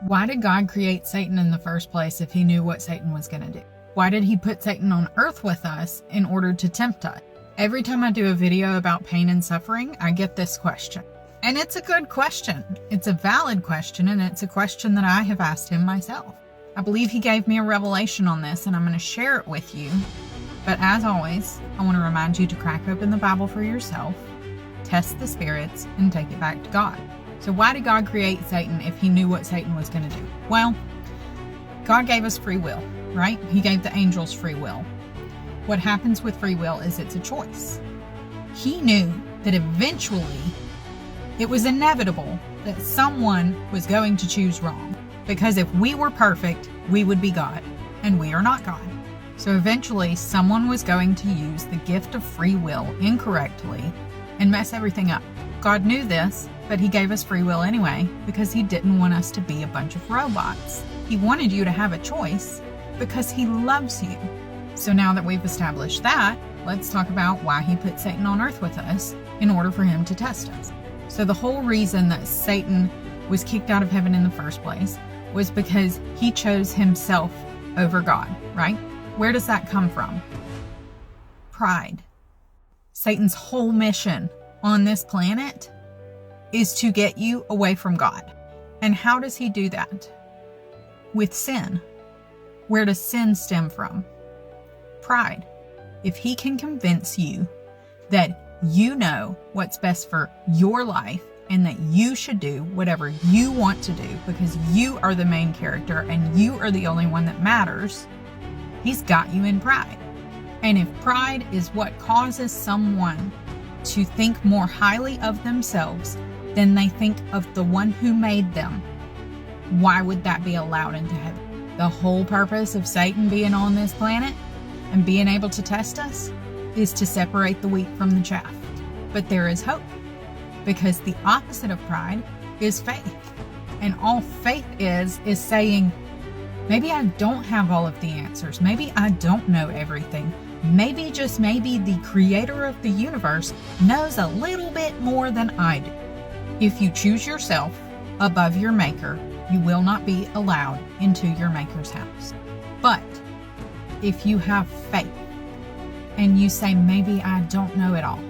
Why did God create Satan in the first place if he knew what Satan was going to do? Why did he put Satan on earth with us in order to tempt us? Every time I do a video about pain and suffering, I get this question. And it's a good question. It's a valid question, and it's a question that I have asked him myself. I believe he gave me a revelation on this, and I'm going to share it with you. But as always, I want to remind you to crack open the Bible for yourself, test the spirits, and take it back to God. So why did God create Satan if he knew what Satan was going to do? Well, God gave us free will, right? He gave the angels free will. What happens with free will is it's a choice. He knew that eventually it was inevitable that someone was going to choose wrong. Because if we were perfect, we would be God, and we are not God. So eventually someone was going to use the gift of free will incorrectly and mess everything up. God knew this, but he gave us free will anyway because he didn't want us to be a bunch of robots. He wanted you to have a choice because he loves you. So now that we've established that, let's talk about why he put Satan on earth with us in order for him to test us. So the whole reason that Satan was kicked out of heaven in the first place was because he chose himself over God, right? Where does that come from? Pride. Satan's whole mission on this planet is to get you away from God. And how does he do that? With sin. Where does sin stem from? Pride. If he can convince you that you know what's best for your life and that you should do whatever you want to do because you are the main character and you are the only one that matters, he's got you in pride. And if pride is what causes someone to think more highly of themselves than they think of the one who made them, why would that be allowed into heaven? The whole purpose of Satan being on this planet and being able to test us is to separate the wheat from the chaff. But there is hope, because the opposite of pride is faith. And all faith is saying, maybe I don't have all of the answers. Maybe I don't know everything. Maybe, just maybe, the creator of the universe knows a little bit more than I do. If you choose yourself above your maker, you will not be allowed into your maker's house. But if you have faith and you say, maybe I don't know it all,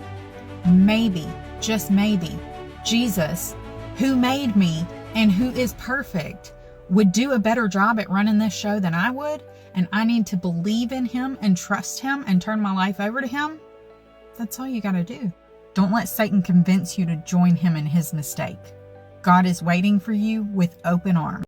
maybe, just maybe, Jesus, who made me and who is perfect, would do a better job at running this show than I would, and I need to believe in him and trust him and turn my life over to him, that's all you got to do. Don't let Satan convince you to join him in his mistake. God is waiting for you with open arms.